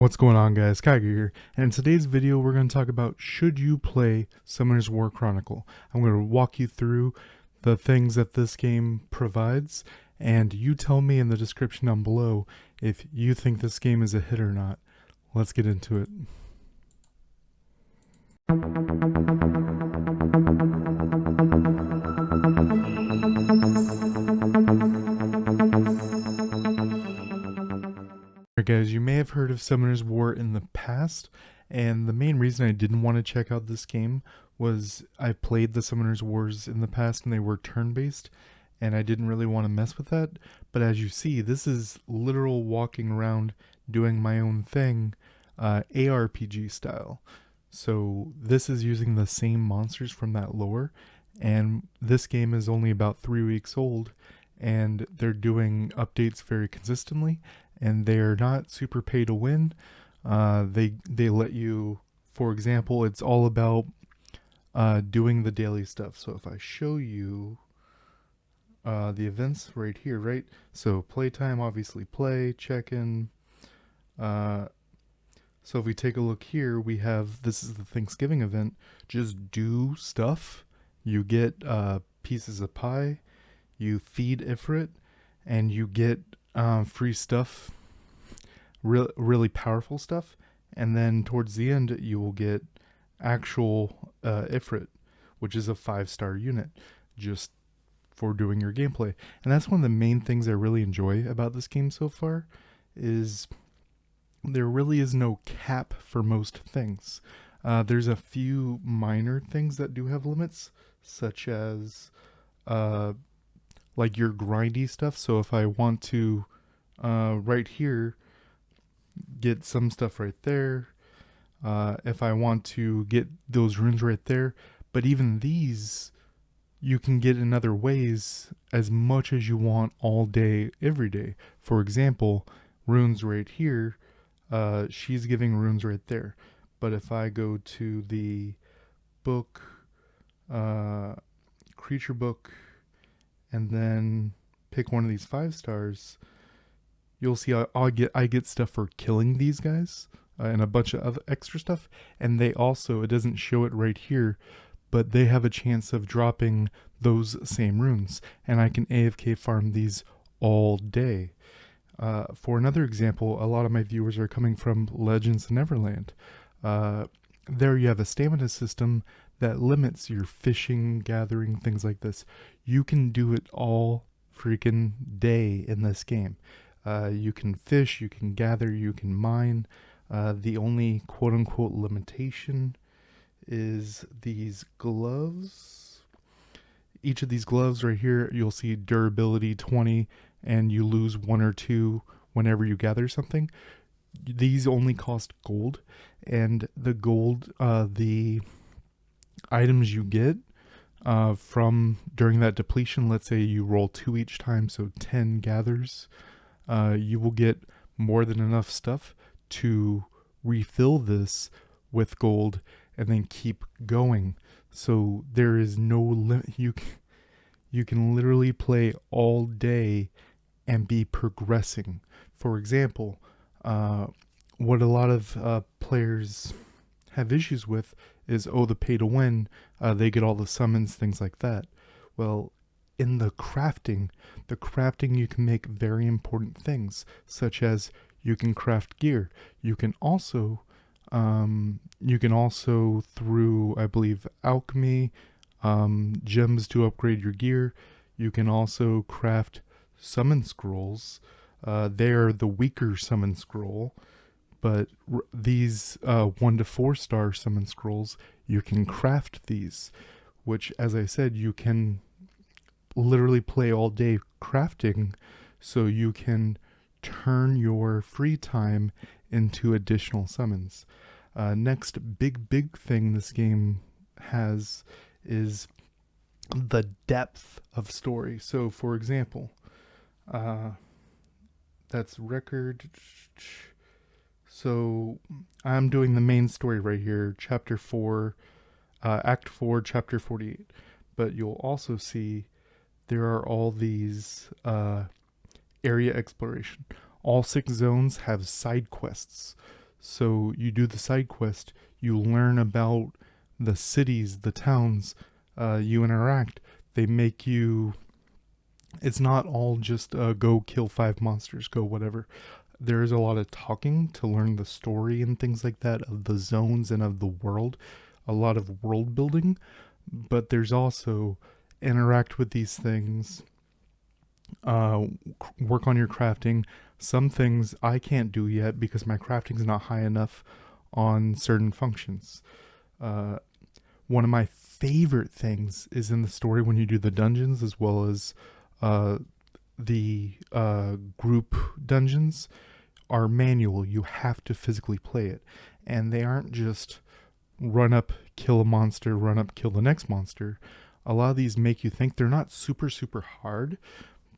What's going on, guys? Kaiger here, and in today's video we're going to talk about should you play Summoner's War Chronicle. I'm going to walk you through the things that this game provides, and you tell me in the description down below if you think this game is a hit or not. Let's get into it. Alright guys, you may have heard of Summoner's War in the past, and the main reason I didn't want to check out this game was I played the Summoner's Wars in the past and they were turn-based, and I didn't really want to mess with that. But as you see, this is literal walking around doing my own thing, ARPG style. So this is using the same monsters from that lore, and this game is only about 3 weeks old, and they're doing updates very consistently, and they're not super pay to win. They let you, for example, it's all about doing the daily stuff. So if I show you the events right here, right? So playtime, obviously play, check-in. So if we take a look here, we have, this is the Thanksgiving event. Just do stuff. You get pieces of pie, you feed Ifrit, and you get free stuff, really powerful stuff, and then towards the end you will get actual Ifrit, which is a 5-star unit, just for doing your gameplay. And that's one of the main things I really enjoy about this game so far, is there really is no cap for most things. There's a few minor things that do have limits, such as like your grindy stuff. So if I want to right here get some stuff right there, if I want to get those runes right there, but even these you can get in other ways as much as you want all day, every day. For example, runes right here, she's giving runes right there. But if I go to the book, creature book, and then pick one of these 5 stars, you'll see I get stuff for killing these guys, and a bunch of other extra stuff. And they also, it doesn't show it right here, but they have a chance of dropping those same runes, and I can AFK farm these all day. For another example, a lot of my viewers are coming from Legends of Neverland. There you have a stamina system that limits your fishing, gathering, things like this. You can do it all freaking day in this game. You can fish, you can gather, you can mine. The only quote-unquote limitation is these gloves. Each of these gloves right here, you'll see durability 20, and you lose 1 or 2 whenever you gather something. These only cost gold, and the gold, the items you get from during that depletion, let's say you roll 2 each time, so 10 gathers, you will get more than enough stuff to refill this with gold and then keep going. So there is no limit. You can literally play all day and be progressing. For example, what a lot of players have issues with is, oh, the pay to win, they get all the summons, things like that. Well, in the crafting you can make very important things, such as you can craft gear. You can also through, I believe, alchemy, gems to upgrade your gear. You can also craft summon scrolls. They're the weaker summon scroll, but these 1 to 4 star summon scrolls, you can craft these, which, as I said, you can literally play all day crafting, so you can turn your free time into additional summons. Next big thing this game has is the depth of story. So for example, that's record. So I'm doing the main story right here, chapter 4, act 4, chapter 48. But you'll also see there are all these area exploration. All 6 zones have side quests. So you do the side quest, you learn about the cities, the towns, you interact. They make you. It's not all just go kill 5 monsters, go whatever. There is a lot of talking to learn the story and things like that of the zones and of the world. A lot of world building, but there's also interact with these things, uh, work on your crafting. Some things I can't do yet because my crafting's not high enough on certain functions. Uh, One of my favorite things is in the story when you do the dungeons as well as uh, the group dungeons are manual. You have to physically play it. And they aren't just run up, kill a monster, run up, kill the next monster. A lot of these make you think. They're not super, super hard,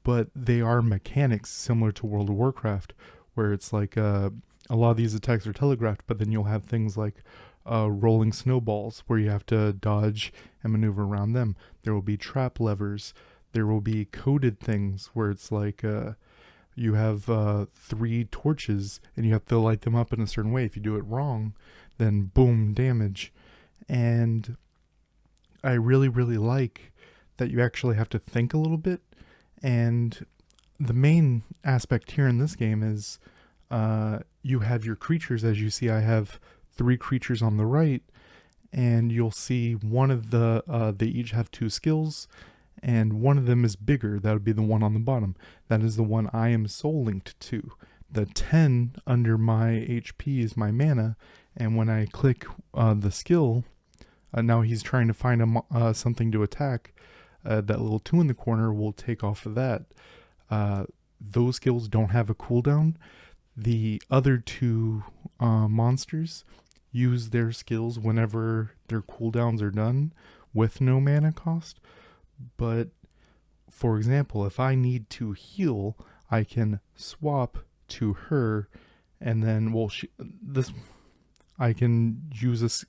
but they are mechanics similar to World of Warcraft, where it's like a lot of these attacks are telegraphed, but then you'll have things like rolling snowballs where you have to dodge and maneuver around them. There will be trap levers. There will be coded things where it's like you have 3 torches and you have to light them up in a certain way. If you do it wrong, then boom, damage. And I really, really like that you actually have to think a little bit. And the main aspect here in this game is you have your creatures. As you see, I have 3 creatures on the right, and you'll see one of they each have 2 skills, and one of them is bigger. That would be the one on the bottom. That is the one I am soul linked to. The 10 under my HP is my mana, and when I click the skill, now he's trying to find something to attack. That little 2 in the corner will take off of that. Those skills don't have a cooldown. The other 2 monsters use their skills whenever their cooldowns are done with no mana cost. But for example, if I need to heal, I can swap to her, and then I can use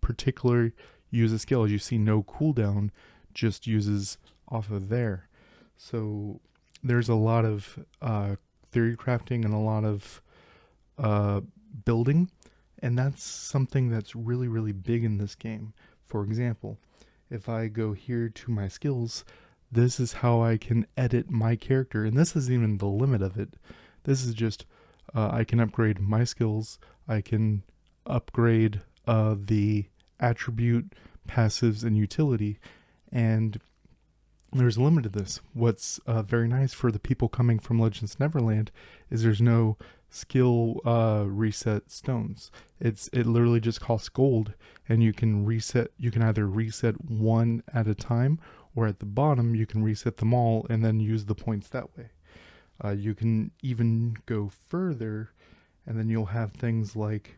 particularly use a skill. As you see, no cooldown, just uses off of there. So there's a lot of theory crafting and a lot of building, and that's something that's really, really big in this game. For example, if I go here to my skills, this is how I can edit my character, and this isn't even the limit of it. This is just I can upgrade my skills, I can upgrade the attribute, passives, and utility, and there's a limit to this. What's very nice for the people coming from Legends Neverland is there's no skill reset stones. It literally just costs gold, and you can reset. You can either reset one at a time, or at the bottom you can reset them all and then use the points that way. You can even go further, and then you'll have things like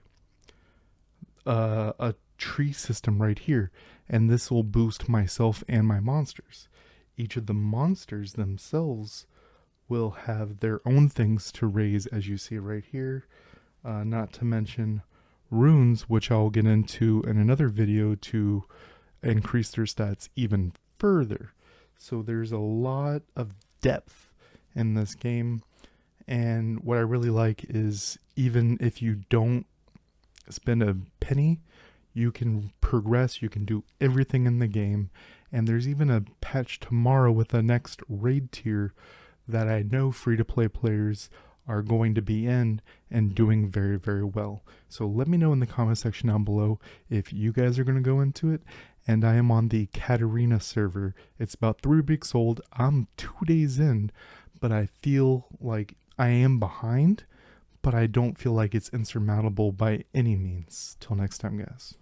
a tree system right here, and this will boost myself and my monsters. Each of the monsters themselves will have their own things to raise, as you see right here, not to mention runes, which I'll get into in another video to increase their stats even further. So there's a lot of depth in this game, and what I really like is even if you don't spend a penny, you can progress, you can do everything in the game, and there's even a patch tomorrow with the next raid tier that I know free-to-play players are going to be in and doing very, very well. So let me know in the comment section down below if you guys are going to go into it. And I am on the Katarina server. It's about 3 weeks old. I'm 2 days in, but I feel like I am behind, but I don't feel like it's insurmountable by any means. Till next time, guys.